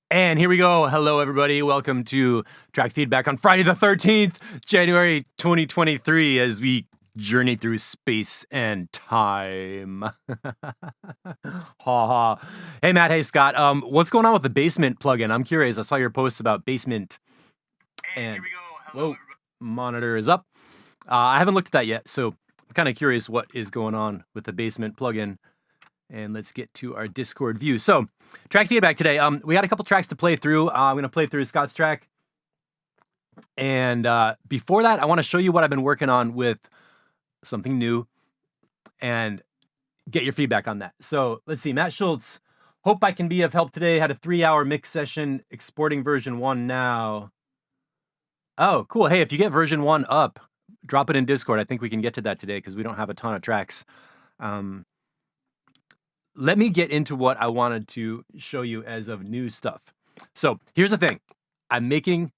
And here we go. Hello, everybody. Welcome to Track Feedback on Friday the 13th, January 2023, as we journey through space and time. Ha ha. Hey, Matt. Hey, Scott. What's going on with the Basement plugin? I'm curious. I saw your post about Basement. And here we go. Hello, everybody. Monitor is up. I haven't looked at that yet, so I'm kind of curious what is going on with the Basement plugin. And let's get to our Discord view. So, track feedback today. We had a couple tracks to play through. I'm going to play through Scott's track. And before that, I want to show you what I've been working on with something new and get your feedback on that. So, let's see. Matt Schultz, hope I can be of help today. Had a 3-hour mix session exporting version 1 now. Oh, cool. Hey, if you get version 1 up, drop it in Discord. I think we can get to that today because we don't have a ton of tracks. Let me get into what I wanted to show you as of new stuff. So here's the thing. I'm making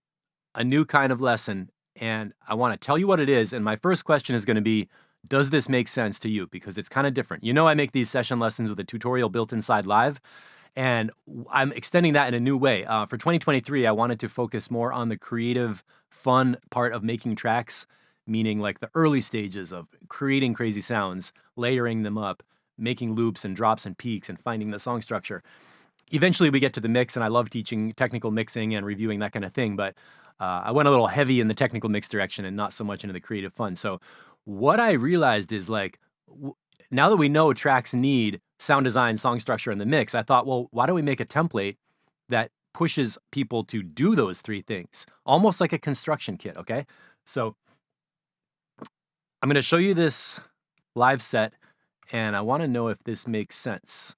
a new kind of lesson, and I want to tell you what it is. And my first question is going to be, does this make sense to you? Because it's kind of different. You know, I make these session lessons with a tutorial built inside Live, and I'm extending that in a new way. For 2023, I wanted to focus more on the creative, fun part of making tracks, meaning like the early stages of creating crazy sounds, layering them up, making loops and drops and peaks and finding the song structure. Eventually we get to the mix, and I love teaching technical mixing and reviewing that kind of thing, but I went a little heavy in the technical mix direction and not so much into the creative fun. So what I realized is like, now that we know tracks need sound design, song structure, and the mix, I thought, well, why don't we make a template that pushes people to do those three things? Almost like a construction kit, okay? So I'm gonna show you this live set, and I want to know if this makes sense.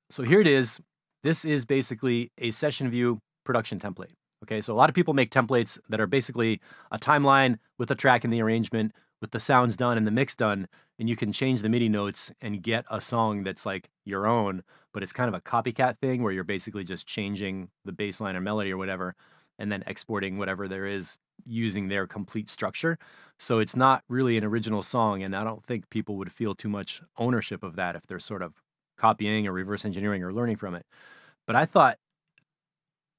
So here it is. This is basically a session view production template. Okay, so a lot of people make templates that are basically a timeline with a track in the arrangement, with the sounds done and the mix done, and you can change the MIDI notes and get a song that's like your own, but it's kind of a copycat thing where you're basically just changing the bass line or melody or whatever, and then exporting whatever there is using their complete structure. So it's not really an original song, and I don't think people would feel too much ownership of that if they're sort of copying or reverse engineering or learning from it. But I thought,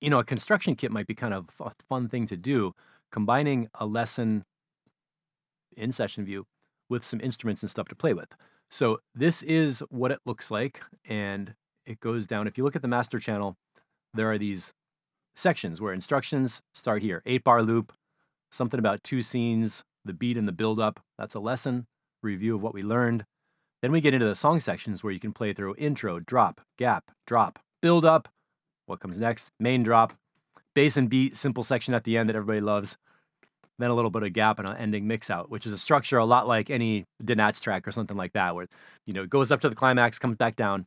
you know, a construction kit might be kind of a fun thing to do, combining a lesson in session view with some instruments and stuff to play with. So this is what it looks like, and it goes down. If you look at the master channel, there are these sections where instructions start here. 8-bar loop, something about 2 scenes, the beat and the build-up. That's a lesson, review of what we learned. Then we get into the song sections where you can play through intro, drop, gap, drop, build-up, what comes next, main drop, bass and beat, simple section at the end that everybody loves, then a little bit of gap and an ending mix-out, which is a structure a lot like any Dinats track or something like that, where, you know, it goes up to the climax, comes back down,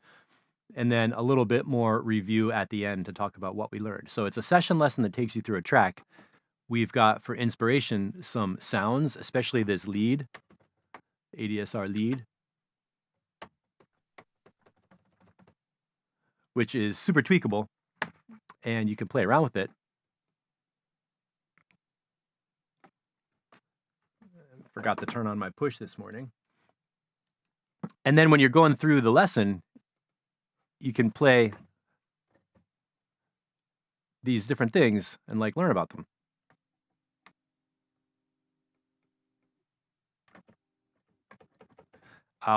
and then a little bit more review at the end to talk about what we learned. So it's a session lesson that takes you through a track. We've got, for inspiration, some sounds, especially this lead, ADSR lead, which is super tweakable, and you can play around with it. Forgot to turn on my push this morning. And then when you're going through the lesson, you can play these different things and like learn about them.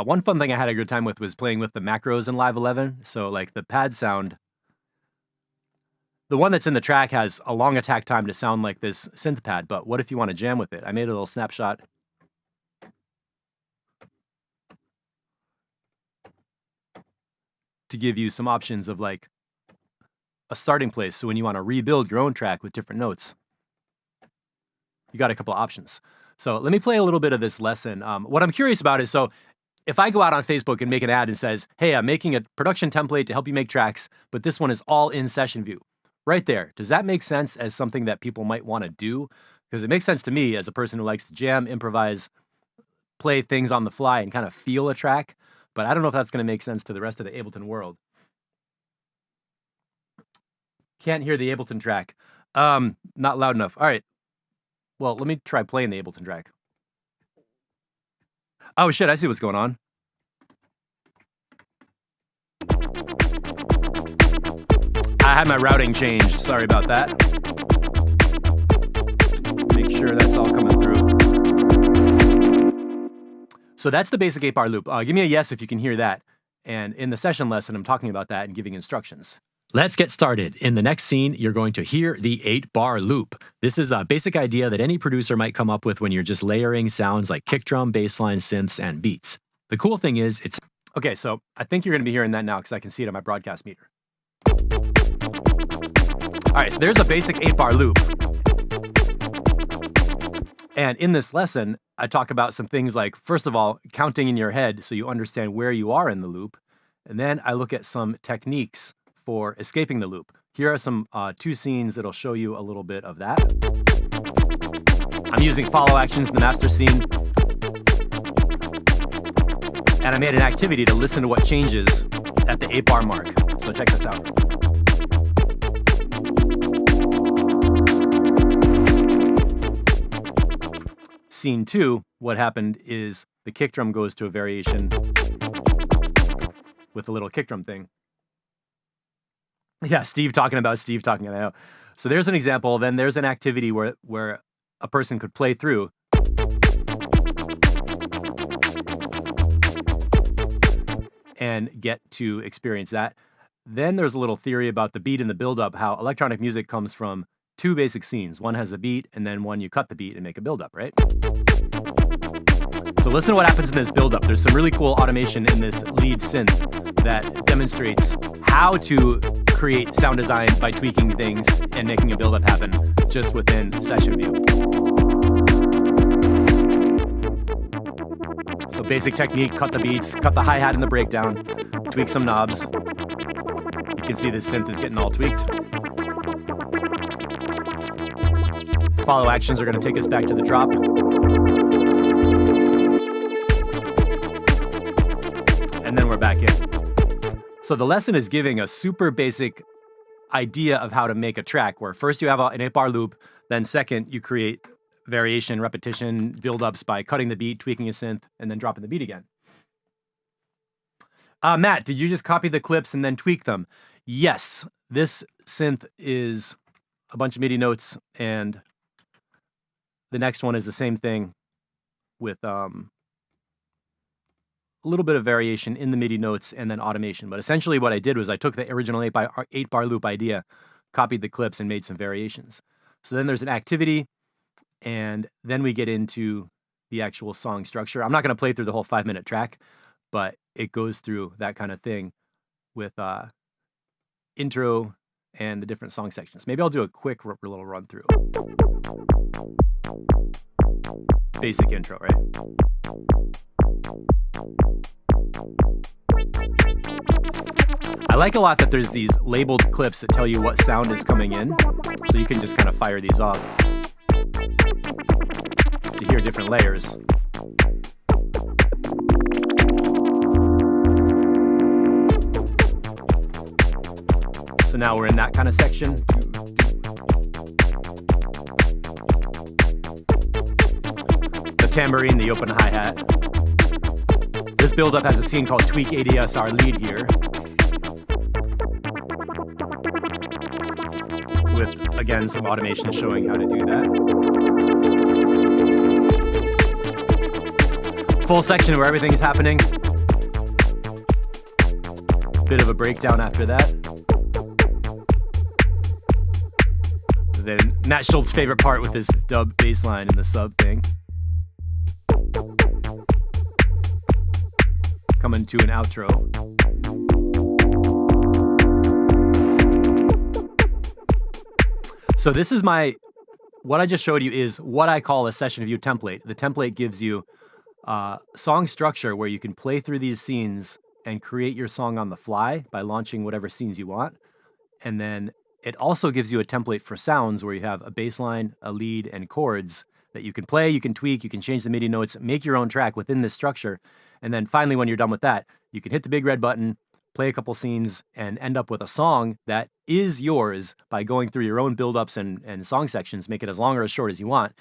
One fun thing I had a good time with was playing with the macros in Live 11. So like the pad sound, the one that's in the track has a long attack time to sound like this synth pad, but what if you want to jam with it? I made a little snapshot. To give you some options of like a starting place. So when you want to rebuild your own track with different notes, you got a couple of options. So let me play a little bit of this lesson. What I'm curious about is, so if I go out on Facebook and make an ad and says, hey, I'm making a production template to help you make tracks, but this one is all in session view, right there. Does that make sense as something that people might want to do? Because it makes sense to me as a person who likes to jam, improvise, play things on the fly and kind of feel a track. But I don't know if that's going to make sense to the rest of the Ableton world. Can't hear the Ableton track. Not loud enough. All right. Well, let me try playing the Ableton track. Oh, shit, I see what's going on. I had my routing changed. Sorry about that. Make sure that's all coming through. So that's the basic 8-bar loop. Give me a yes if you can hear that. And in the session lesson, I'm talking about that and giving instructions. Let's get started. In the next scene, you're going to hear the 8-bar loop. This is a basic idea that any producer might come up with when you're just layering sounds like kick drum, bass line, synths, and beats. The cool thing is it's... Okay, so I think you're going to be hearing that now because I can see it on my broadcast meter. All right, so there's a basic 8-bar loop. And in this lesson, I talk about some things like, first of all, counting in your head so you understand where you are in the loop. And then I look at some techniques for escaping the loop. Here are some 2 scenes that'll show you a little bit of that. I'm using follow actions in the master scene. And I made an activity to listen to what changes at the 8-bar mark. So check this out. Scene 2, what happened is the kick drum goes to a variation with a little kick drum thing. Yeah, Steve talking, I know. So there's an example. Then there's an activity where a person could play through. And get to experience that. Then there's a little theory about the beat and the build-up, how electronic music comes from 2 basic scenes. One has the beat, and then one you cut the beat and make a build-up, right? So listen to what happens in this build-up. There's some really cool automation in this lead synth that demonstrates how to create sound design by tweaking things and making a build-up happen just within session view. So basic technique, cut the beats, cut the hi-hat in the breakdown, tweak some knobs. You can see this synth is getting all tweaked. Follow actions are going to take us back to the drop. And then we're back in. So the lesson is giving a super basic idea of how to make a track, where first you have an 8-bar loop, then second you create variation, repetition, build-ups by cutting the beat, tweaking a synth, and then dropping the beat again. Matt, did you just copy the clips and then tweak them? Yes, this synth is a bunch of MIDI notes, and the next one is the same thing with a little bit of variation in the MIDI notes and then automation. But essentially what I did was I took the original 8-bar loop idea, copied the clips, and made some variations. So then there's an activity, and then we get into the actual song structure. I'm not going to play through the whole 5-minute track, but it goes through that kind of thing with intro and the different song sections. Maybe I'll do a quick little run through. Basic intro, right? I like a lot that there's these labeled clips that tell you what sound is coming in, so you can just kind of fire these off to hear different layers. So now we're in that kind of section. The tambourine, the open hi-hat. This build-up has a scene called Tweak ADSR Lead here, with, again, some automation showing how to do that. Full section where everything's happening. Bit of a breakdown after that. Then Matt Schultz's favorite part with this dub bass line and the sub thing. Coming to an outro. So this is what I just showed you is what I call a session view template. The template gives you song structure where you can play through these scenes and create your song on the fly by launching whatever scenes you want. And then it also gives you a template for sounds where you have a bass line, a lead, and chords that you can play, you can tweak, you can change the MIDI notes, make your own track within this structure. And then finally, when you're done with that, you can hit the big red button, play a couple scenes, and end up with a song that is yours by going through your own build-ups and song sections, make it as long or as short as you want.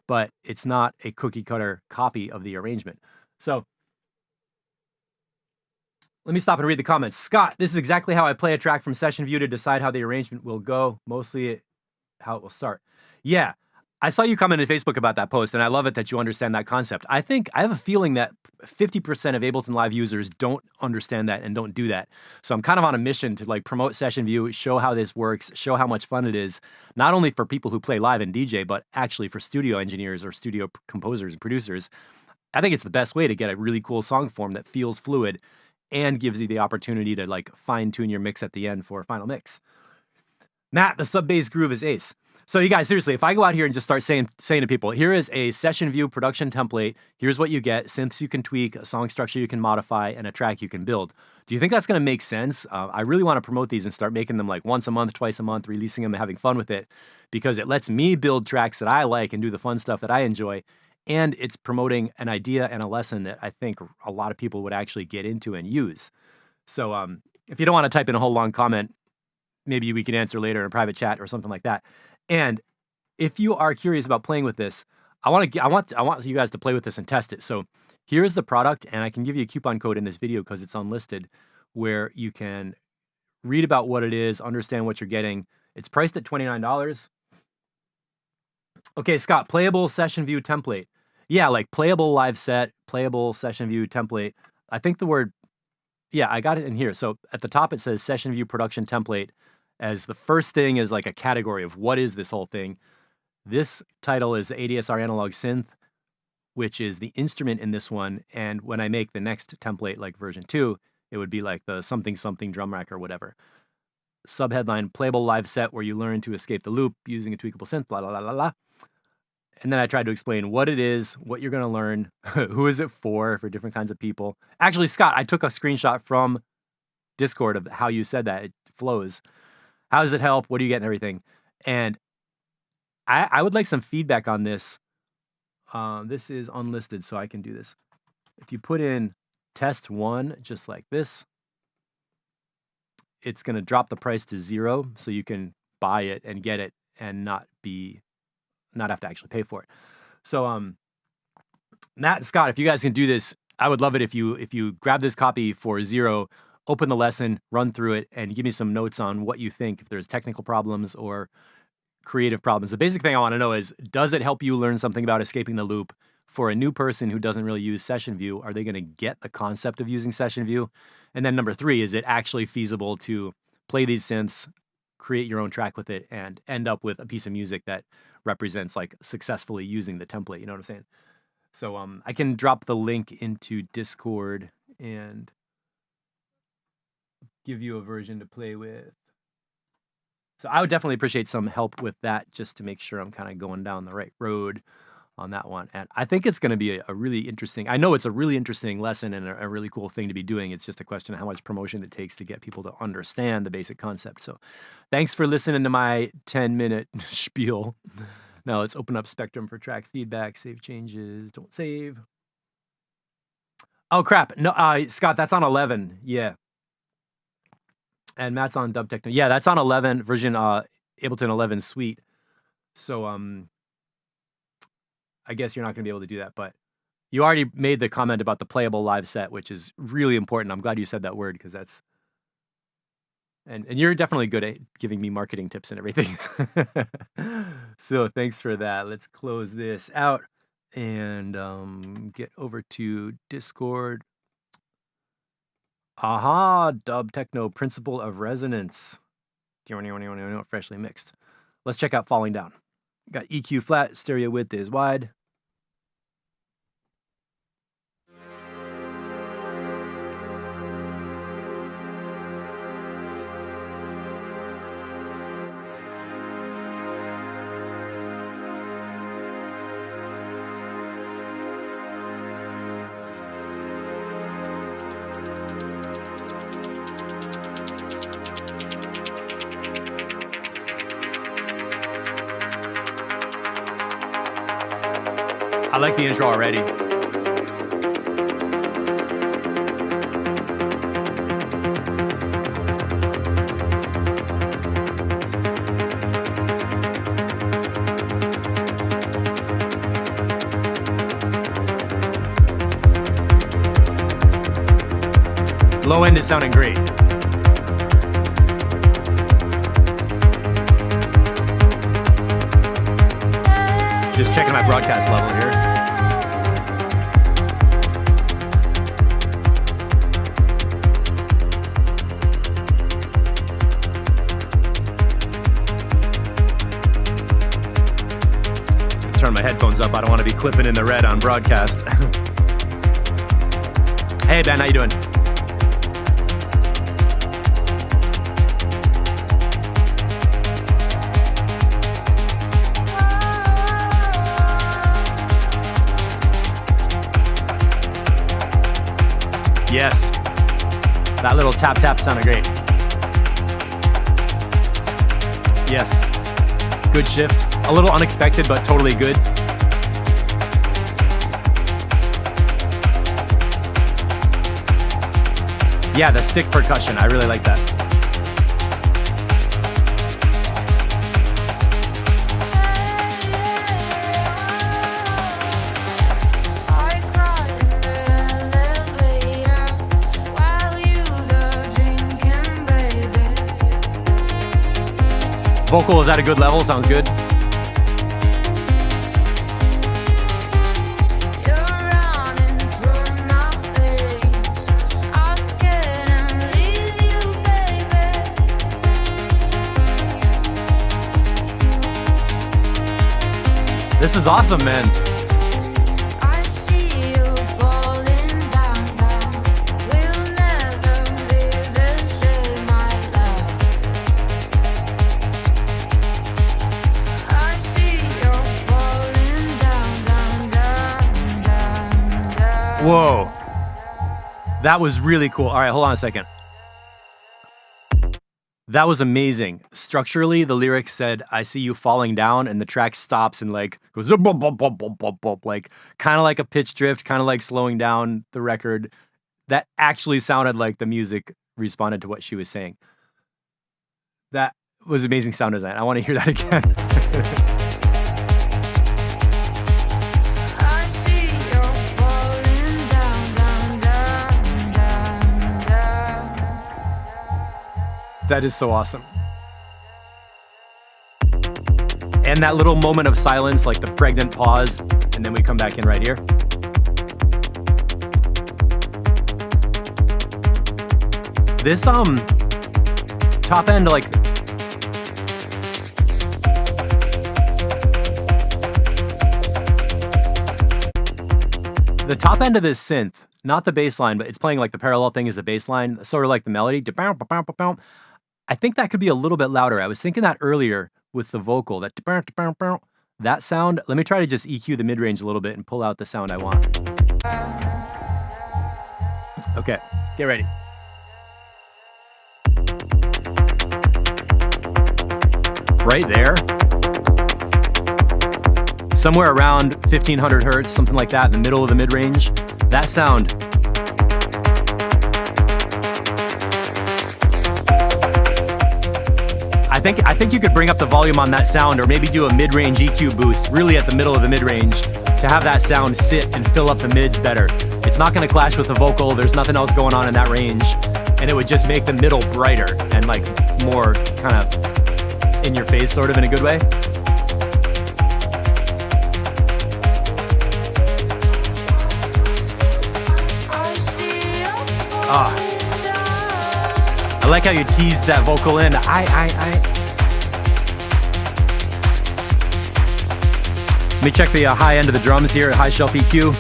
But it's not a cookie cutter copy of the arrangement. So let me stop and read the comments. Scott, this is exactly how I play a track from session view to decide how the arrangement will go. Mostly how it will start. Yeah, I saw you comment on Facebook about that post, and I love it that you understand that concept. I have a feeling that 50% of Ableton Live users don't understand that and don't do that. So I'm kind of on a mission to like promote session view, show how this works, show how much fun it is, not only for people who play live and DJ, but actually for studio engineers or studio composers and producers. I think it's the best way to get a really cool song form that feels fluid and gives you the opportunity to like fine tune your mix at the end for a final mix. Matt, the sub bass groove is ace. So you guys, seriously, if I go out here and just start saying to people, here is a session view production template, here's what you get, synths you can tweak, a song structure you can modify, and a track you can build. Do you think that's going to make sense? I really want to promote these and start making them like once a month, twice a month, releasing them and having fun with it, because it lets me build tracks that I like and do the fun stuff that I enjoy. And it's promoting an idea and a lesson that I think a lot of people would actually get into and use. So if you don't want to type in a whole long comment, maybe we can answer later in a private chat or something like that. And if you are curious about playing with this, I want you guys to play with this and test it. So here's the product, and I can give you a coupon code in this video because it's unlisted, where you can read about what it is, understand what you're getting. It's priced at $29. Okay, Scott, playable session view template. Yeah, like playable live set, playable session view template. I think the word, yeah, I got it in here. So at the top it says session view production template. As the first thing is like a category of what is this whole thing. This title is the ADSR analog synth, which is the instrument in this one. And when I make the next template, like version 2, it would be like the something something drum rack or whatever. Subheadline, playable live set where you learn to escape the loop using a tweakable synth, blah, blah, blah, blah, blah. And then I tried to explain what it is, what you're going to learn, who is it for different kinds of people. Actually, Scott, I took a screenshot from Discord of how you said that. It flows. How does it help? What do you get and everything? And I would like some feedback on this. This is unlisted, so I can do this. If you put in test 1, just like this, it's going to drop the price to 0, so you can buy it and get it and not have to actually pay for it. So Matt and Scott, if you guys can do this, I would love it if you grab this copy for 0, open the lesson, run through it, and give me some notes on what you think, if there's technical problems or creative problems. The basic thing I want to know is, does it help you learn something about escaping the loop? For a new person who doesn't really use session view, are they going to get the concept of using session view? And then number 3, is it actually feasible to play these synths, create your own track with it, and end up with a piece of music that represents like successfully using the template? You know what I'm saying? So I can drop the link into Discord and give you a version to play with. So I would definitely appreciate some help with that, just to make sure I'm kind of going down the right road on that one. And I think it's going to be a really interesting, I know it's a really interesting lesson and a really cool thing to be doing. It's just a question of how much promotion it takes to get people to understand the basic concept. So thanks for listening to my 10-minute spiel. Now let's open up Spectrum for track feedback, save changes, don't save. Oh crap, no, Scott, that's on 11, yeah. And Matt's on Dub Techno. Yeah, that's on 11, version Ableton 11 Suite. So I guess you're not going to be able to do that, but you already made the comment about the playable live set, which is really important. I'm glad you said that word, because that's, and you're definitely good at giving me marketing tips and everything. So thanks for that. Let's close this out and get over to Discord. Aha, Dub Techno, Principle of Resonance. Freshly mixed. Let's check out Falling Down. Got EQ flat, stereo width is wide. I like the intro already. Low end, it's sounding great. Just checking my broadcast level here. Turn my headphones up. I don't want to be clipping in the red on broadcast. Hey Ben, how you doing? Yes, that little tap tap sounded great. Yes, good shift. A little unexpected, but totally good. Yeah, the stick percussion, I really like that. Vocal is at a good level, sounds good. This is awesome, man. Whoa, that was really cool. All right, hold on a second. That was amazing. Structurally, the lyrics said, I see you falling down, and the track stops and like goes, like kind of like a pitch drift, kind of like slowing down the record. That actually sounded like the music responded to what she was saying. That was amazing sound design. I want to hear that again. That is so awesome. And that little moment of silence, like the pregnant pause, and then we come back in right here. This top end, like the top end of this synth, not the bass line, but it's playing like the parallel thing is the bass line, sort of like the melody. I think that could be a little bit louder. I was thinking that earlier with the vocal, that sound. Let me try to just EQ the mid-range a little bit and pull out the sound I want. Okay, get ready. Right there, somewhere around 1500 hertz, something like that, in the middle of the mid-range. That sound. I think you could bring up the volume on that sound, or maybe do a mid-range EQ boost really at the middle of the mid-range to have that sound sit and fill up the mids better. It's not going to clash with the vocal. There's nothing else going on in that range, and it would just make the middle brighter and like more kind of in your face, sort of in a good way. I like how you teased that vocal in. Let me check the high end of the drums here at high shelf EQ.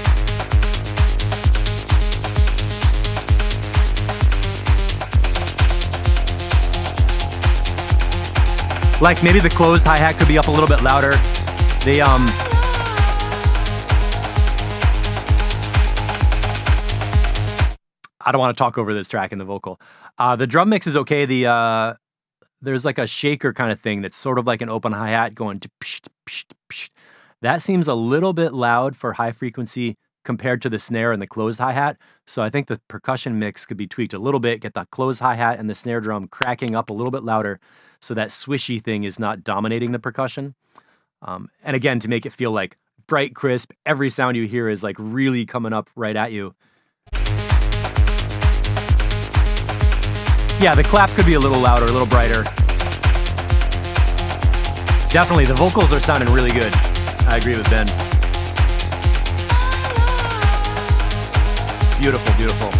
Like maybe the closed hi-hat could be up a little bit louder. The I don't want to talk over this track in the vocal. The drum mix is okay. There's like a shaker kind of thing that's sort of like an open hi-hat going to psh, psh, psh. That seems a little bit loud for high frequency compared to the snare and the closed hi-hat. So I think the percussion mix could be tweaked a little bit, get the closed hi-hat and the snare drum cracking up a little bit louder so that swishy thing is not dominating the percussion. And again, to make it feel like bright, crisp, every sound you hear is like really coming up right at you. Yeah, the clap could be a little louder, a little brighter. Definitely, the vocals are sounding really good. I agree with Ben. Beautiful, beautiful.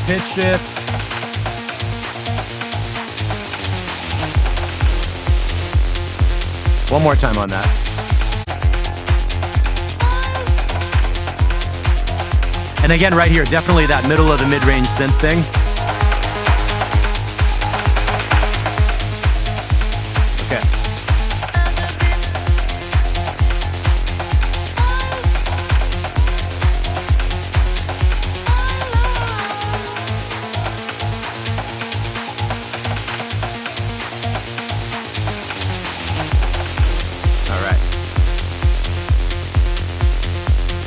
Pitch shift. One more time on that. And again, right here, definitely that middle of the mid-range synth thing. Okay.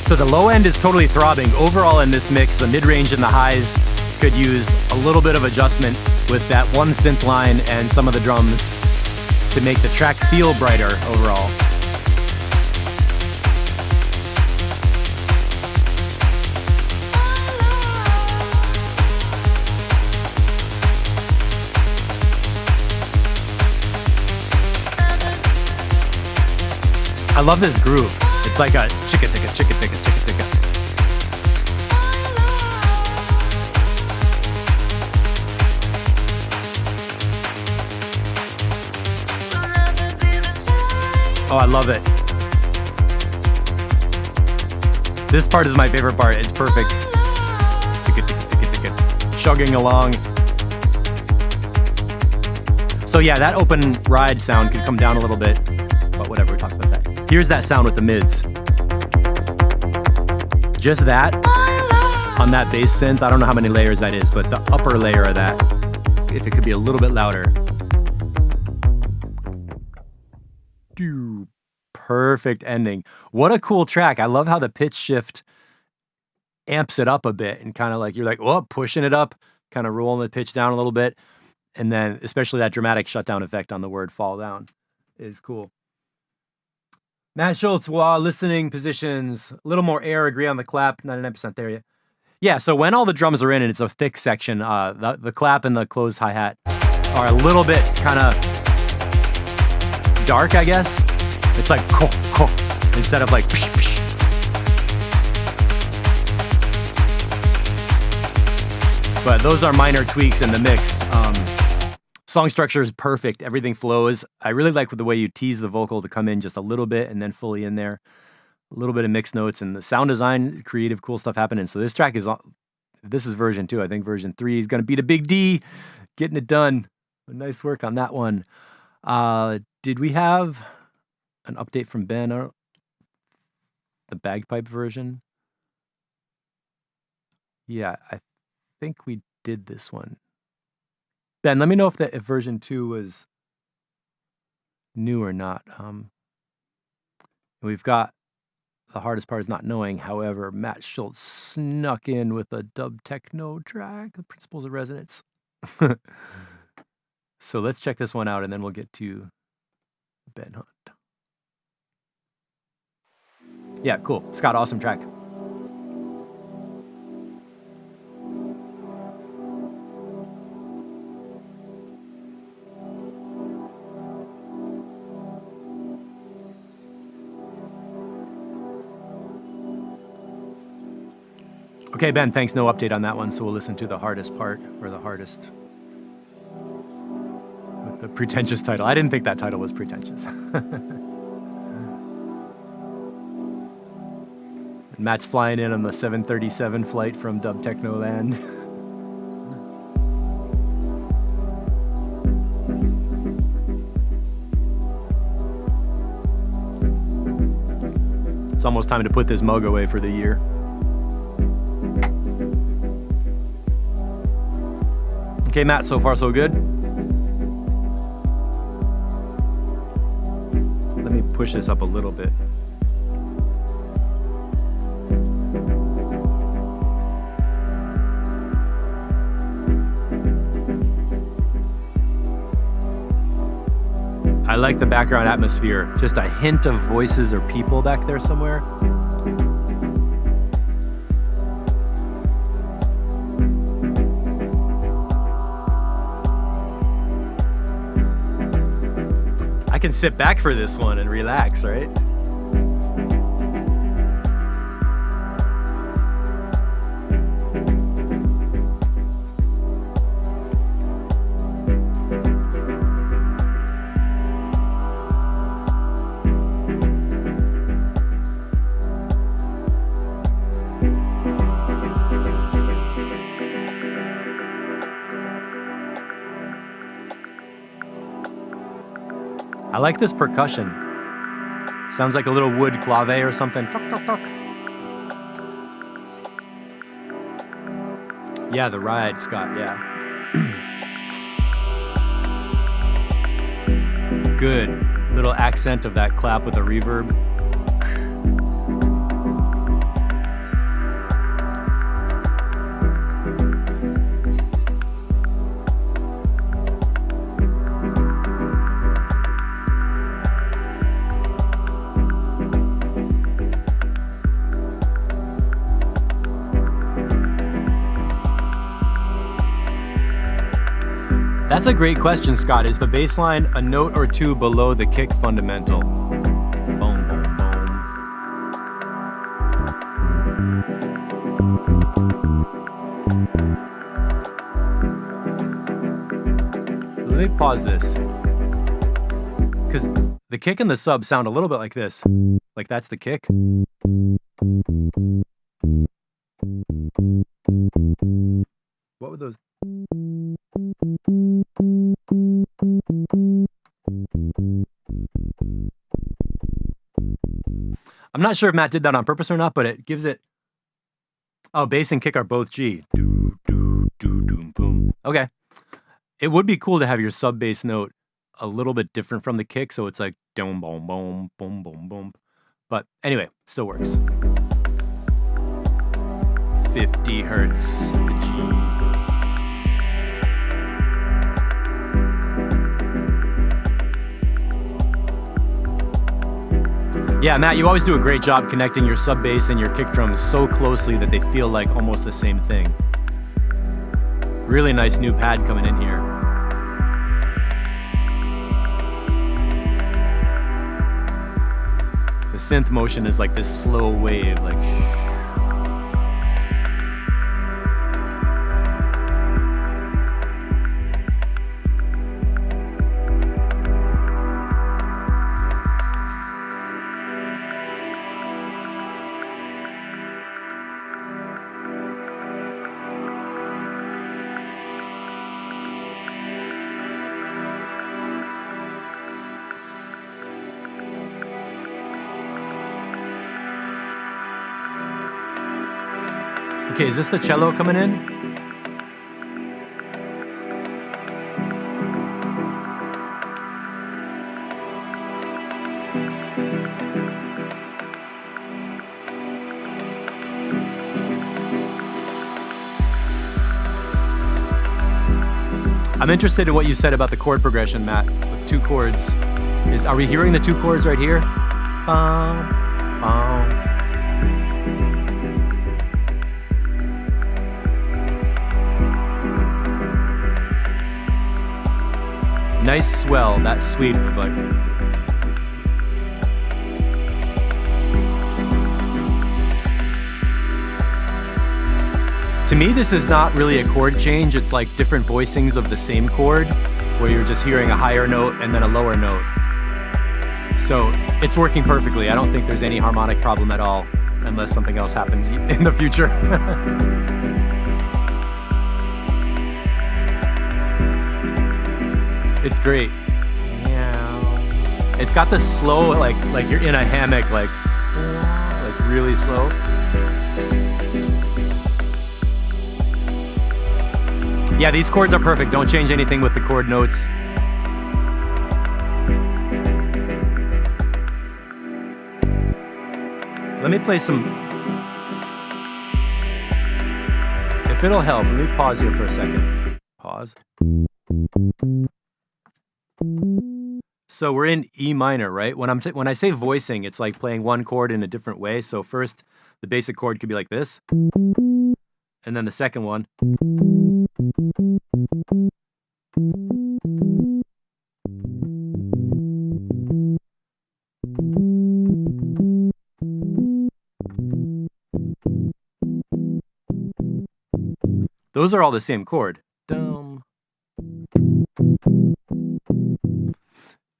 So the low end is totally throbbing. Overall in this mix, the mid-range and the highs could use a little bit of adjustment with that one synth line and some of the drums to make the track feel brighter overall. I love this groove. It's like a chicka ticka, chicka ticka, chicka ticka. Oh, I love it. This part is my favorite part. It's perfect. Ticka, ticka, ticka, ticka. Chugging along. So yeah, that open ride sound could come down a little bit, but whatever, we talked about that. Here's that sound with the mids. Just that on that bass synth. I don't know how many layers that is, but the upper layer of that, if it could be a little bit louder. Perfect ending. What a cool track. I love how the pitch shift amps it up a bit and kind of like, you're like, oh, pushing it up, kind of rolling the pitch down a little bit. And then especially that dramatic shutdown effect on the word fall down is cool. Matt Schultz, while listening positions, a little more air, agree on the clap, 99% there. Yeah, so when all the drums are in and it's a thick section, the clap and the closed hi-hat are a little bit kind of dark, I guess. It's like instead of like psh, psh. But those are minor tweaks in the mix. Song structure is perfect. Everything flows. I really like the way you tease the vocal to come in just a little bit and then fully in there. A little bit of mixed notes and the sound design, creative, cool stuff happening. So this track is, this is version 2. I think version 3 is going to be the big D. Getting it done. Nice work on that one. Did we have an update from Ben? The bagpipe version? Yeah, I think we did this one. Ben, let me know if version 2 was new or not. We've got the hardest part is not knowing. However, Matt Schultz snuck in with a dub techno track, The Principles of Resonance. So let's check this one out and then we'll get to Ben Hunt. Yeah, cool. Scott, awesome track. Okay, Ben, thanks. No update on that one, so we'll listen to the hardest part, or the hardest, with the pretentious title. I didn't think that title was pretentious. Matt's flying in on the 737 flight from Dub Techno Land. It's almost time to put this mug away for the year. Okay, Matt, so far so good? push this up a little bit. I like the background atmosphere. Just a hint of voices or people back there somewhere. I can sit back for this one and relax, right? I like this percussion. Sounds like a little wood clave or something. Tuck, tuck, tuck. Yeah, the ride, Scott, yeah. Good. Little accent of that clap with a reverb. That's a great question, Scott. Is the bass line a note or two below the kick fundamental? Boom, boom, boom. Let me pause this. Because the kick and the sub sound a little bit like this. Like that's the kick. What would those... I'm not sure if Matt did that on purpose or not, but it gives it... Oh, bass and kick are both G. Do, do, do, do, boom. Okay. It would be cool to have your sub bass note a little bit different from the kick, so it's like boom, boom, boom, boom, boom, boom. But anyway, still works. 50 hertz, the G. Yeah, Matt, you always do a great job connecting your sub bass and your kick drums so closely that they feel like almost the same thing. Really nice new pad coming in here. The synth motion is like this slow wave, like okay, is this the cello coming in? I'm interested in what you said about the chord progression, Matt, with two chords. Are we hearing the two chords right here? Bum, bum. Nice swell, that sweep, but to me this is not really a chord change, it's like different voicings of the same chord where you're just hearing a higher note and then a lower note. So it's working perfectly. I don't think there's any harmonic problem at all unless something else happens in the future. It's great. It's got this slow, like you're in a hammock, like really slow. Yeah, these chords are perfect. Don't change anything with the chord notes. Let me play some. If it'll help, let me pause here for a second. Pause. So we're in E minor, right? When I say voicing, it's like playing one chord in a different way. So first, the basic chord could be like this, and then the second one. Those are all the same chord.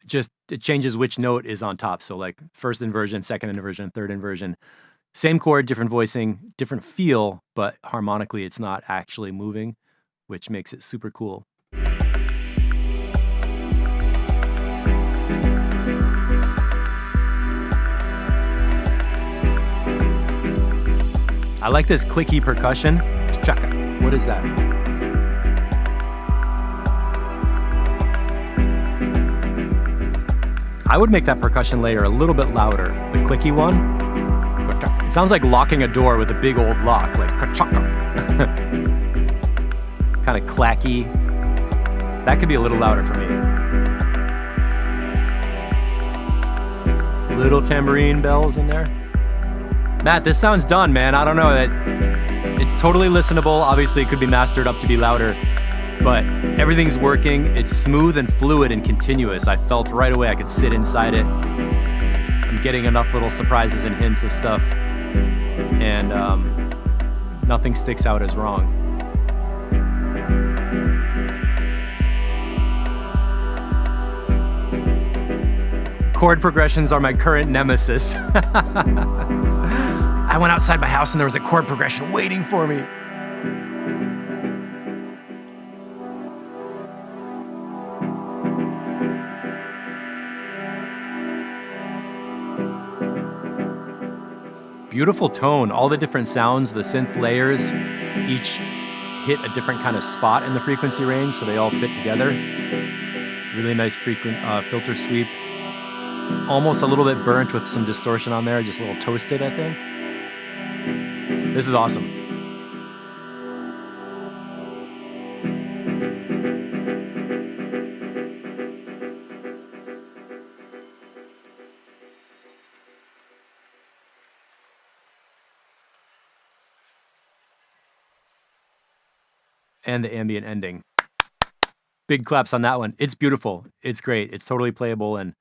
Just it changes which note is on top. So like first inversion, second inversion, third inversion. Same chord, different voicing, different feel, but harmonically it's not actually moving, which makes it super cool. I like this clicky percussion. Chaka. What is that? I would make that percussion layer a little bit louder. The clicky one. It sounds like locking a door with a big old lock, like ka-chaka. Kind of clacky. That could be a little louder for me. Little tambourine bells in there. Matt, this sounds done, man. I don't know. It's totally listenable. Obviously, it could be mastered up to be louder, but everything's working. It's smooth and fluid and continuous. I felt right away I could sit inside it. I'm getting enough little surprises and hints of stuff, and nothing sticks out as wrong. Chord progressions are my current nemesis. I went outside my house and there was a chord progression waiting for me. Beautiful tone, all the different sounds, the synth layers, each hit a different kind of spot in the frequency range, so they all fit together. Really nice filter sweep. It's almost a little bit burnt with some distortion on there, just a little toasted, I think. This is awesome. And the ambient ending. Big claps on that one. It's beautiful. It's great. It's totally playable. And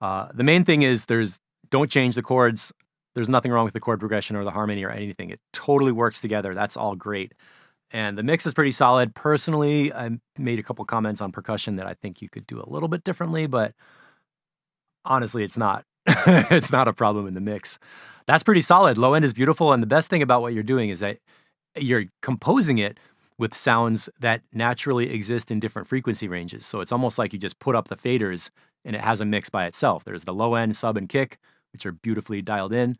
the main thing is don't change the chords. There's nothing wrong with the chord progression or the harmony or anything. It totally works together. That's all great. And the mix is pretty solid. Personally, I made a couple comments on percussion that I think you could do a little bit differently, but honestly, it's not. It's not a problem in the mix. That's pretty solid. Low end is beautiful. And the best thing about what you're doing is that you're composing it with sounds that naturally exist in different frequency ranges. So it's almost like you just put up the faders and it has a mix by itself. There's the low end, sub, and kick, which are beautifully dialed in.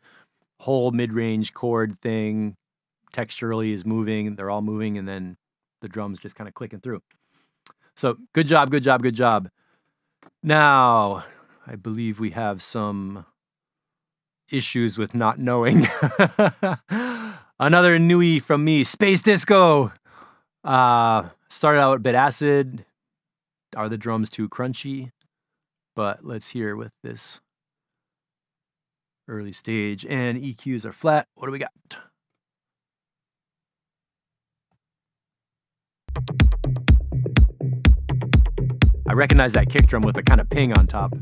Whole mid-range chord thing, texturally is moving. They're all moving, and then the drums just kind of clicking through. So good job, good job, good job. Now, I believe we have some issues with not knowing. Another newie from me, Space Disco. Started out a bit acid. Are the drums too crunchy? But let's hear with this early stage, and EQs are flat. What do we got? I recognize that kick drum with a kind of ping on top.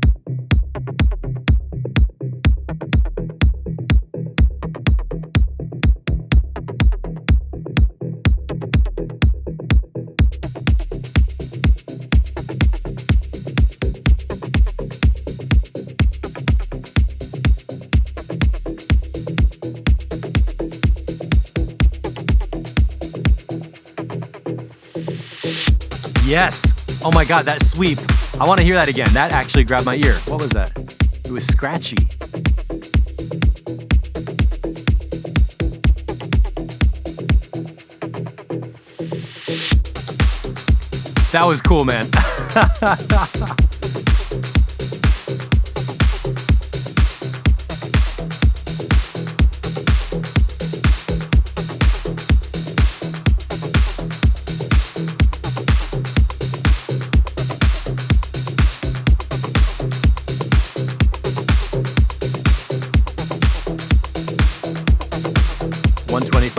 Yes. Oh my God, that sweep. I want to hear that again. That actually grabbed my ear. What was that? It was scratchy. That was cool, man.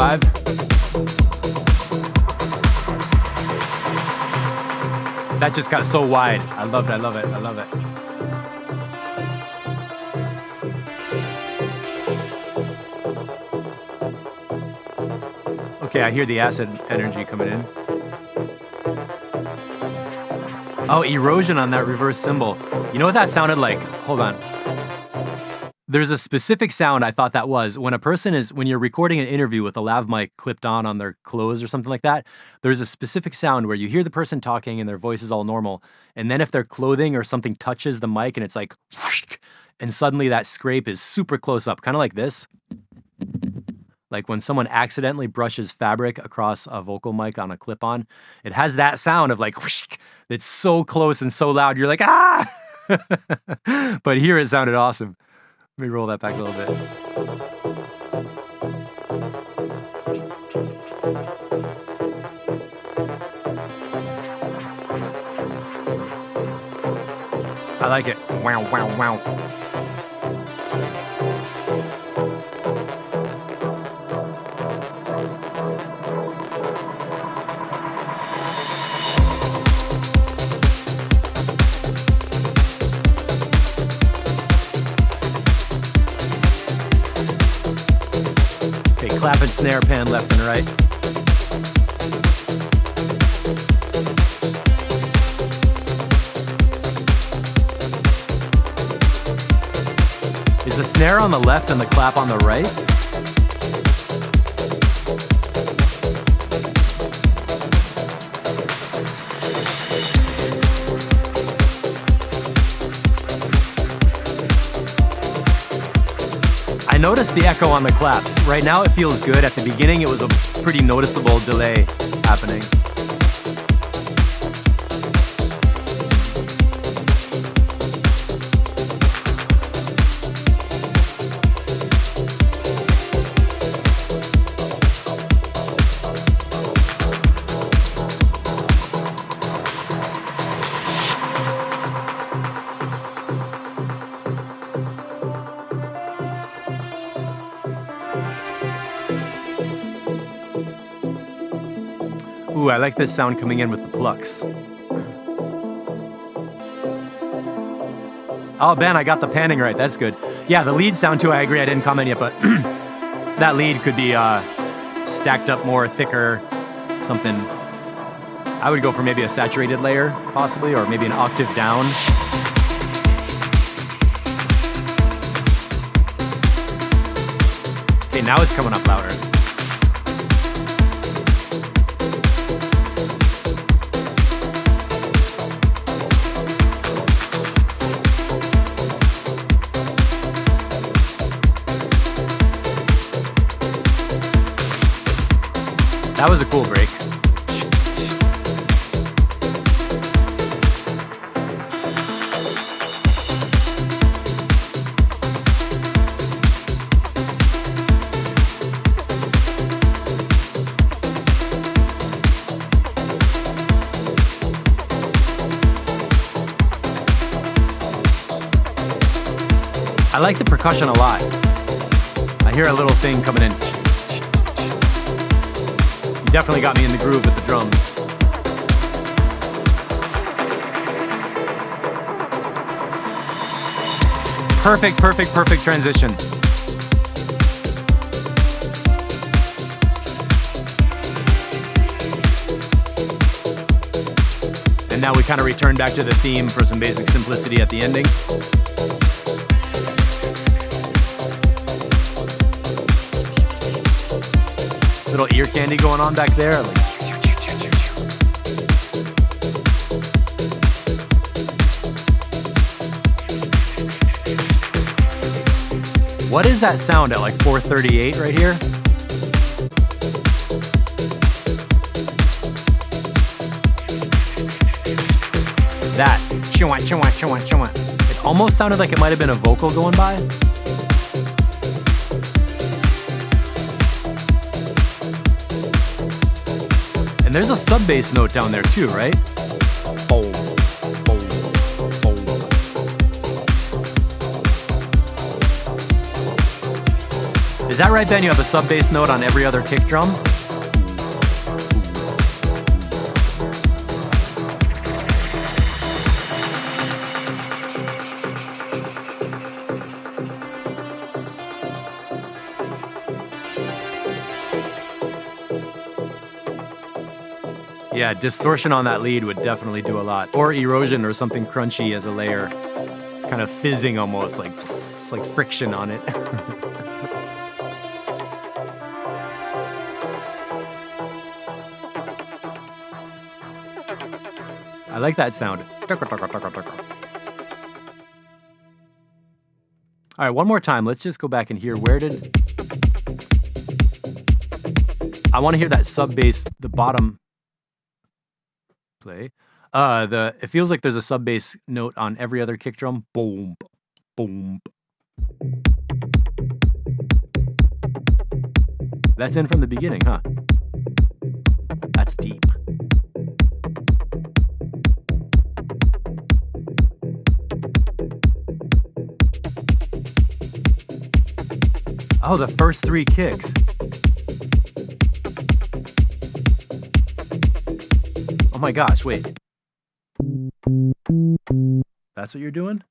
1.5. That just got so wide. I love it, I love it, I love it. Okay, I hear the acid energy coming in. Oh, erosion on that reverse cymbal. You know what that sounded like? Hold on. There's a specific sound I thought that was when you're recording an interview with a lav mic clipped on their clothes or something like that, there's a specific sound where you hear the person talking and their voice is all normal. And then if their clothing or something touches the mic and it's like, whoosh, and suddenly that scrape is super close up, kind of like this. Like when someone accidentally brushes fabric across a vocal mic on a clip-on, it has that sound of like, whoosh, it's so close and so loud, you're like, ah! But here it sounded awesome. Let me roll that back a little bit. I like it. Wow, wow, wow. Clap and snare pan left and right. Is the snare on the left and the clap on the right? I noticed the echo on the claps. Right now it feels good. At the beginning it was a pretty noticeable delay happening. Ooh, I like this sound coming in with the plucks. Oh, Ben, I got the panning right. That's good. Yeah, the lead sound too, I agree. I didn't comment yet, but that lead could be stacked up more, thicker, something. I would go for maybe a saturated layer, possibly, or maybe an octave down. Okay, now it's coming up louder. That was a cool break. I like the percussion a lot. I hear a little thing coming in. You definitely got me in the groove with the drums. Perfect, perfect, perfect transition. And now we kind of return back to the theme for some basic simplicity at the ending. Little ear candy going on back there. Like, what is that sound at like 438 right here? That. Chua, chua, chua, chua. It almost sounded like it might have been a vocal going by. And there's a sub bass note down there too, right? Boom, boom, boom. Is that right, Ben? You have a sub bass note on every other kick drum? Yeah, distortion on that lead would definitely do a lot. Or erosion or something crunchy as a layer. It's kind of fizzing almost, like friction on it. I like that sound. All right, one more time. Let's just go back and hear where did... I want to hear that sub bass, the bottom... play. It feels like there's a sub bass note on every other kick drum. Boom, boom. That's in from the beginning, huh? That's deep. Oh, the first three kicks. Oh my gosh, wait. That's what you're doing?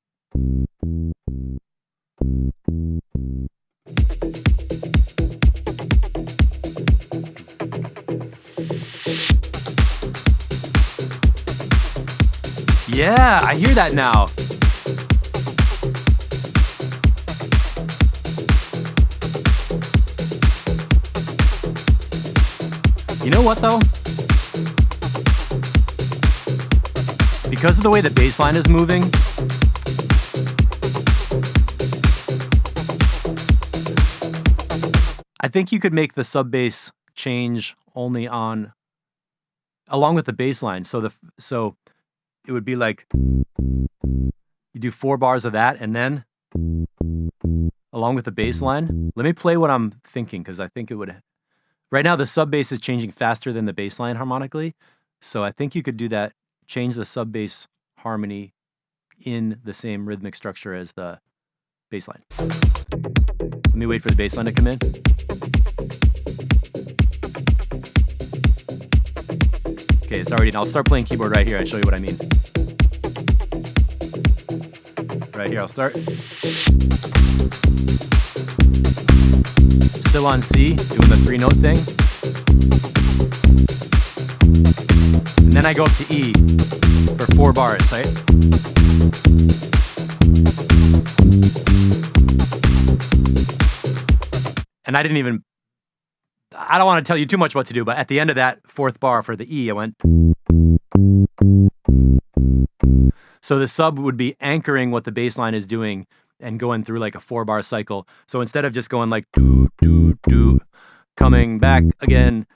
Yeah, I hear that now. You know what though? Because of the way the bass line is moving, I think you could make the sub bass change only along with the bass line. So it would be like you do 4 bars of that and then along with the bass line. Let me play what I'm thinking because I think it would. Right now the sub bass is changing faster than the bass line harmonically. So I think you could do that. Change the sub bass harmony in the same rhythmic structure as the bass line. Let me wait for the bass line to come in. Okay, it's already, I'll start playing keyboard right here and show you what I mean. Right here, I'll start. Still on C, doing the 3-note thing. And then I go up to E for 4 bars, right? And I don't want to tell you too much what to do, but at the end of that 4th bar for the E, I went. So the sub would be anchoring what the bass line is doing and going through like a 4-bar cycle. So instead of just going like do, do, do, coming back again,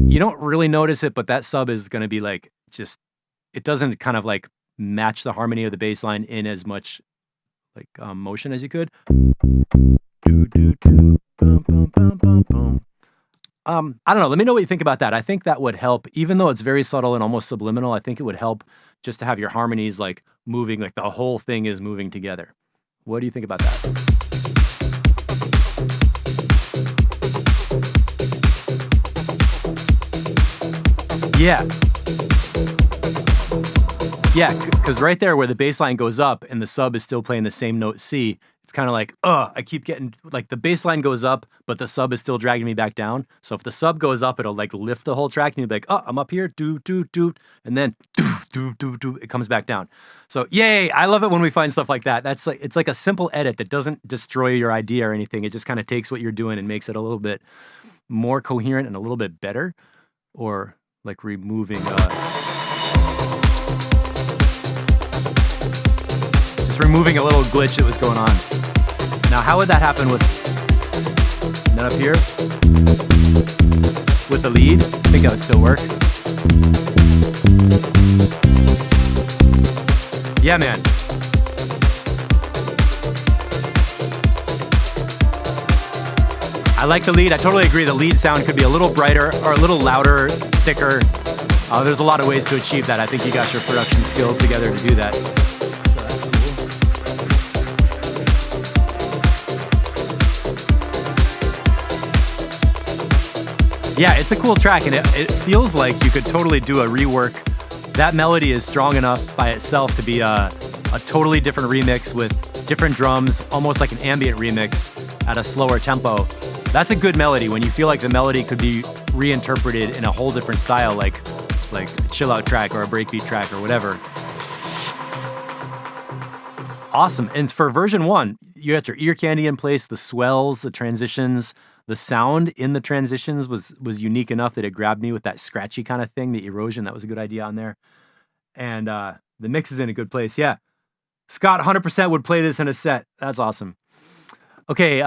you don't really notice it, but that sub is going to be like it doesn't kind of like match the harmony of the bass line in as much like motion as you could. Do, do, do, boom, boom, boom, boom, boom. I don't know. Let me know what you think about that. I think that would help, even though it's very subtle and almost subliminal. I think it would help just to have your harmonies like moving, like the whole thing is moving together. What do you think about that? Yeah. Yeah, because right there where the bass line goes up and the sub is still playing the same note C, it's kind of like, I keep getting, like the bass line goes up, but the sub is still dragging me back down. So if the sub goes up, it'll like lift the whole track and you'll be like, I'm up here, do, do, do, and then do, do, do, do, it comes back down. So yay, I love it when we find stuff like that. That's like, it's like a simple edit that doesn't destroy your idea or anything. It just kind of takes what you're doing and makes it a little bit more coherent and a little bit better, or like removing, removing a little glitch that was going on. Now, how would that happen with, and then up here, with the lead? I think that would still work. Yeah, man. I like the lead. I totally agree. The lead sound could be a little brighter or a little louder, thicker. There's a lot of ways to achieve that. I think you got your production skills together to do that. Yeah, it's a cool track, and it feels like you could totally do a rework. That melody is strong enough by itself to be a totally different remix with different drums, almost like an ambient remix at a slower tempo. That's a good melody when you feel like the melody could be reinterpreted in a whole different style, like a chill out track or a breakbeat track or whatever. Awesome. And for version 1, you got your ear candy in place, the swells, the transitions. The sound in the transitions was unique enough that it grabbed me with that scratchy kind of thing, the erosion. That was a good idea on there. And the mix is in a good place. Yeah. Scott 100% would play this in a set. That's awesome. Okay,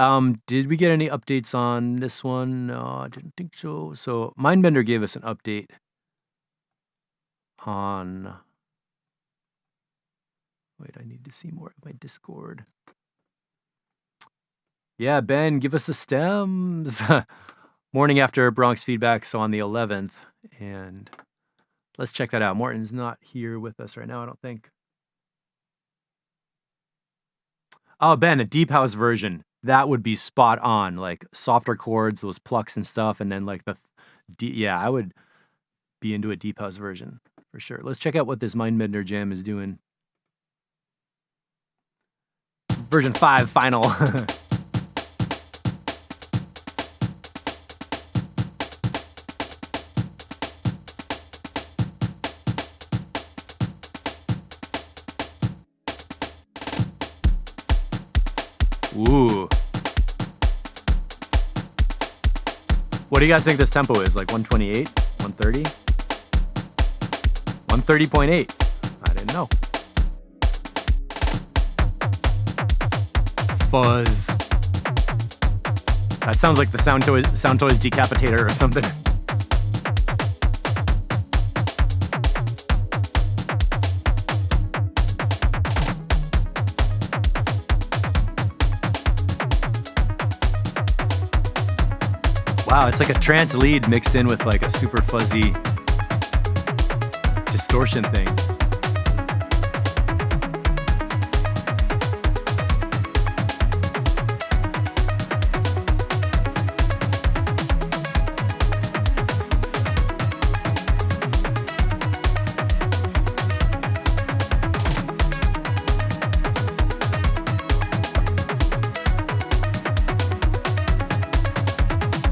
did we get any updates on this one? No, I didn't think so. So Mindbender gave us an update on... Wait, I need to see more of my Discord. Yeah, Ben, give us the stems. Morning after Bronx Feedback, so on the 11th. And let's check that out. Morton's not here with us right now, I don't think. Oh, Ben, a deep house version. That would be spot on. Like softer chords, those plucks and stuff. And then like yeah, I would be into a deep house version for sure. Let's check out what this Mindbender jam is doing. Version 5 final. Ooh. What do you guys think this tempo is? Like 128? 130? 130.8. I didn't know. Fuzz. That sounds like the Sound Toys Decapitator or something. Wow, it's like a trance lead mixed in with like a super fuzzy distortion thing.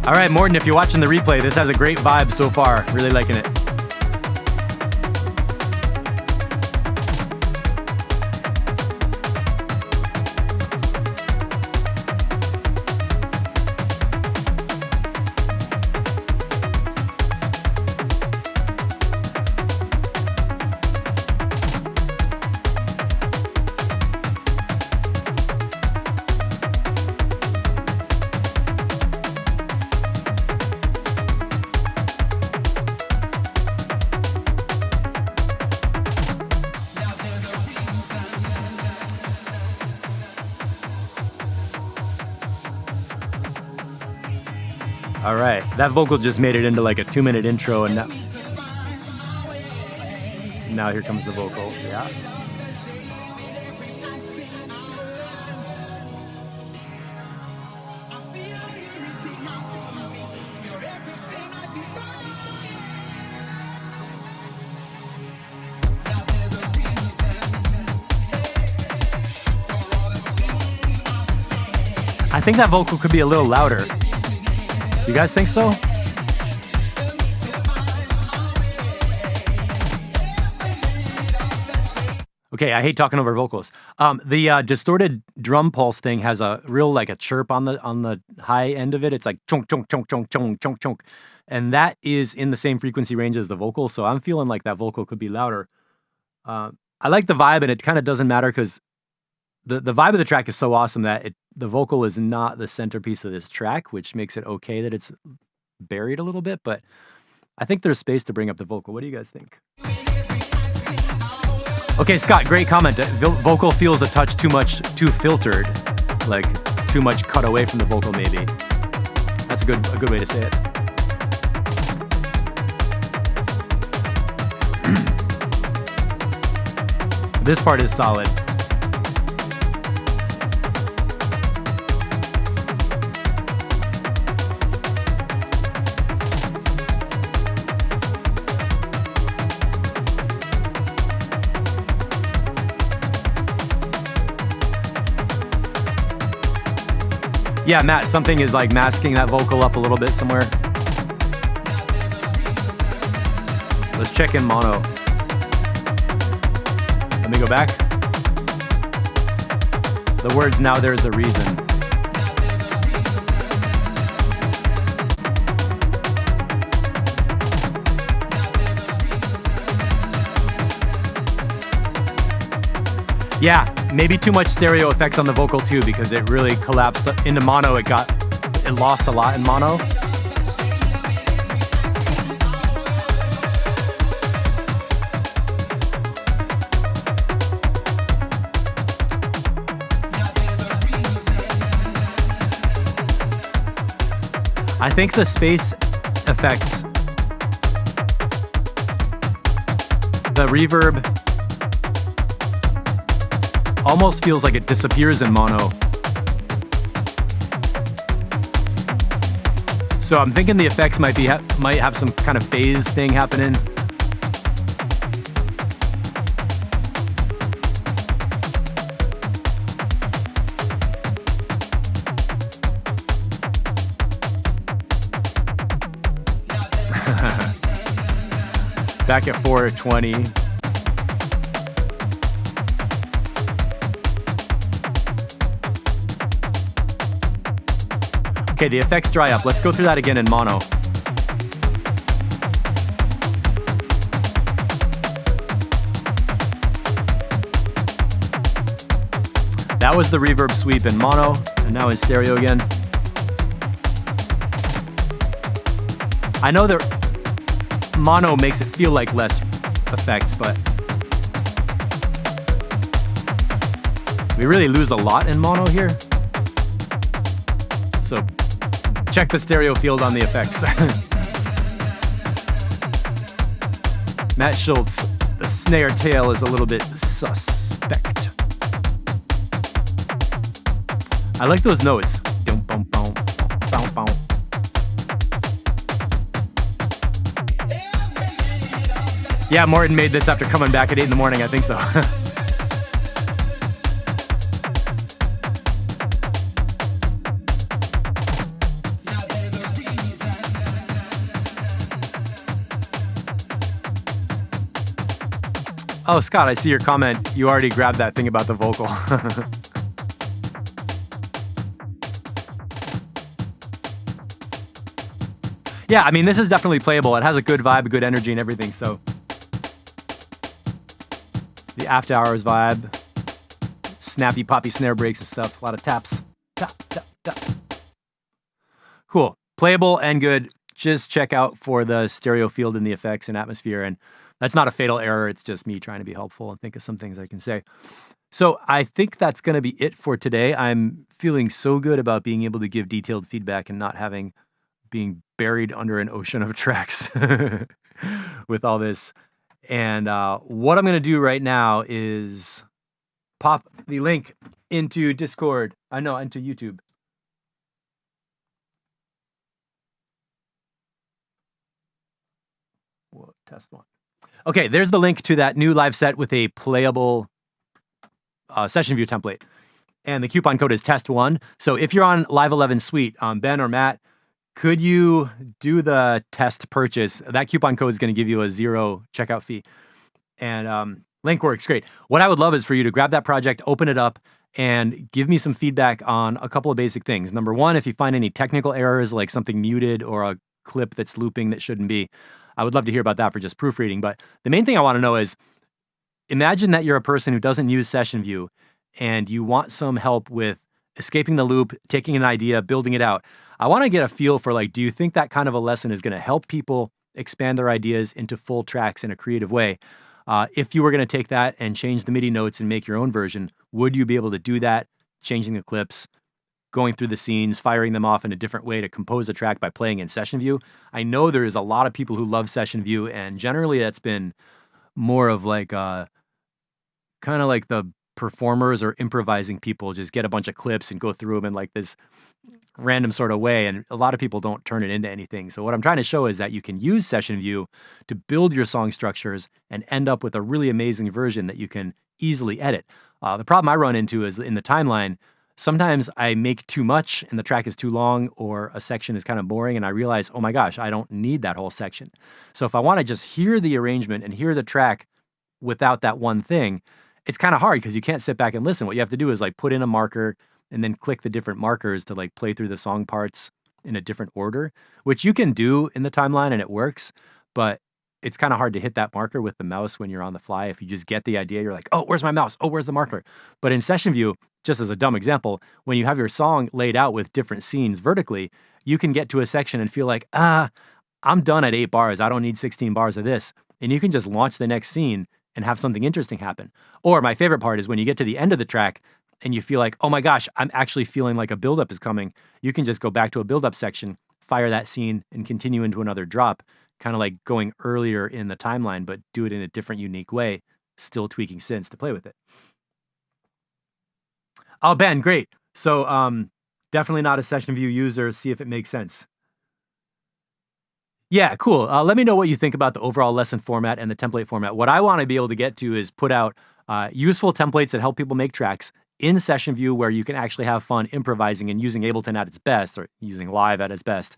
All right, Morton, if you're watching the replay, this has a great vibe so far. Really liking it. All right, that vocal just made it into like a 2-minute intro, and now here comes the vocal. Yeah. I think that vocal could be a little louder. You guys think so? Okay, I hate talking over vocals. The distorted drum pulse thing has a real like a chirp on the high end of it. It's like chonk chonk chonk chonk chonk chonk chonk, and that is in the same frequency range as the vocal. So I'm feeling like that vocal could be louder. I like the vibe, and it kind of doesn't matter because the vibe of the track is so awesome that the vocal is not the centerpiece of this track, which makes it okay that it's buried a little bit, but I think there's space to bring up the vocal. What do you guys think? Okay, Scott, great comment. Vocal feels a touch too filtered, like too much cut away from the vocal maybe. That's a good way to say it. This part is solid. Yeah, Matt, something is like masking that vocal up a little bit somewhere. Let's check in mono. Let me go back. The words "now there's a reason." Yeah, maybe too much stereo effects on the vocal too, because it really collapsed into mono. It lost a lot in mono. I think the space effects, the reverb, almost feels like it disappears in mono. So I'm thinking the effects might have some kind of phase thing happening. Back at 420. Okay, the effects dry up. Let's go through that again in mono. That was the reverb sweep in mono, and now in stereo again. I know that mono makes it feel like less effects, but we really lose a lot in mono here. So check the stereo field on the effects. Matt Schultz, the snare tail is a little bit suspect. I like those notes. Yeah, Morton made this after coming back at 8 in the morning, I think so. Oh, Scott, I see your comment. You already grabbed that thing about the vocal. Yeah, I mean, this is definitely playable. It has a good vibe, a good energy and everything, so. The after hours vibe. Snappy, poppy snare breaks and stuff. A lot of taps. Tap, tap, tap. Cool. Playable and good. Just check out for the stereo field and the effects and atmosphere. And that's not a fatal error. It's just me trying to be helpful and think of some things I can say. So I think that's going to be it for today. I'm feeling so good about being able to give detailed feedback and not being buried under an ocean of tracks with all this. And what I'm going to do right now is pop the link into Discord. Into YouTube. Whoa, test one. Okay, there's the link to that new live set with a playable session view template. And the coupon code is test1. So if you're on Live 11 Suite, Ben or Matt, could you do the test purchase? That coupon code is going to give you a 0 checkout fee. And link works great. What I would love is for you to grab that project, open it up, and give me some feedback on a couple of basic things. Number one, if you find any technical errors, like something muted or a clip that's looping that shouldn't be, I would love to hear about that for just proofreading. But the main thing I want to know is, imagine that you're a person who doesn't use Session View and you want some help with escaping the loop, taking an idea, building it out. I want to get a feel for, like, do you think that kind of a lesson is going to help people expand their ideas into full tracks in a creative way? If you were going to take that and change the MIDI notes and make your own version, would you be able to do that, changing the clips, going through the scenes, firing them off in a different way to compose a track by playing in Session View? I know there's a lot of people who love Session View, and generally that's been more of like kind of like the performers or improvising people just get a bunch of clips and go through them in like this random sort of way, and a lot of people don't turn it into anything. So what I'm trying to show is that you can use Session View to build your song structures and end up with a really amazing version that you can easily edit. The problem I run into is in the timeline, sometimes I make too much and the track is too long or a section is kind of boring and I realize, oh my gosh, I don't need that whole section. So if I want to just hear the arrangement and hear the track without that one thing, it's kind of hard because you can't sit back and listen. What you have to do is like put in a marker and then click the different markers to like play through the song parts in a different order, which you can do in the timeline and it works, but it's kind of hard to hit that marker with the mouse when you're on the fly. If you just get the idea, you're like, oh, where's my mouse? Oh, where's the marker? But in session view, just as a dumb example, when you have your song laid out with different scenes vertically, you can get to a section and feel like, I'm done at 8 bars. I don't need 16 bars of this. And you can just launch the next scene and have something interesting happen. Or my favorite part is when you get to the end of the track and you feel like, oh my gosh, I'm actually feeling like a buildup is coming. You can just go back to a buildup section, fire that scene, and continue into another drop, kind of like going earlier in the timeline, but do it in a different, unique way, still tweaking synths to play with it. Oh, Ben, great. So definitely not a session view user. See if it makes sense. Yeah, cool. Let me know what you think about the overall lesson format and the template format. What I want to be able to get to is put out useful templates that help people make tracks in session view where you can actually have fun improvising and using Ableton at its best or using Live at its best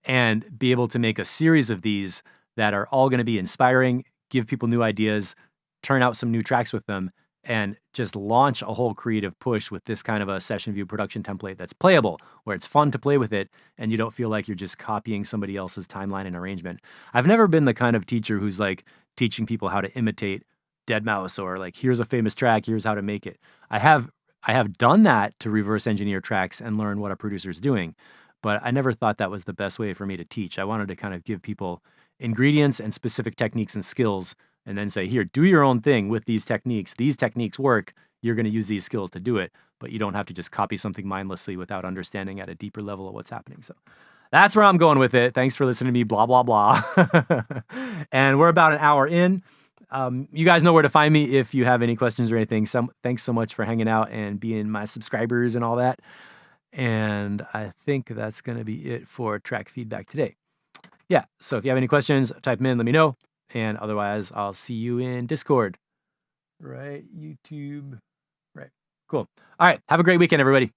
and be able to make a series of these that are all going to be inspiring, give people new ideas, turn out some new tracks with them, and just launch a whole creative push with this kind of a session view production template that's playable, where it's fun to play with it, and you don't feel like you're just copying somebody else's timeline and arrangement. I've never been the kind of teacher who's like teaching people how to imitate deadmau5 or like, here's a famous track, here's how to make it. I have done that to reverse engineer tracks and learn what a producer's doing, but I never thought that was the best way for me to teach. I wanted to kind of give people ingredients and specific techniques and skills and then say, here, do your own thing with these techniques. These techniques work. You're going to use these skills to do it, but you don't have to just copy something mindlessly without understanding at a deeper level of what's happening. So that's where I'm going with it. Thanks for listening to me, blah, blah, blah. And we're about an hour in. You guys know where to find me if you have any questions or anything. Thanks so much for hanging out and being my subscribers and all that. And I think that's going to be it for track feedback today. Yeah, so if you have any questions, type them in, let me know. And otherwise, I'll see you in Discord. Right, YouTube. Right, cool. All right, have a great weekend, everybody.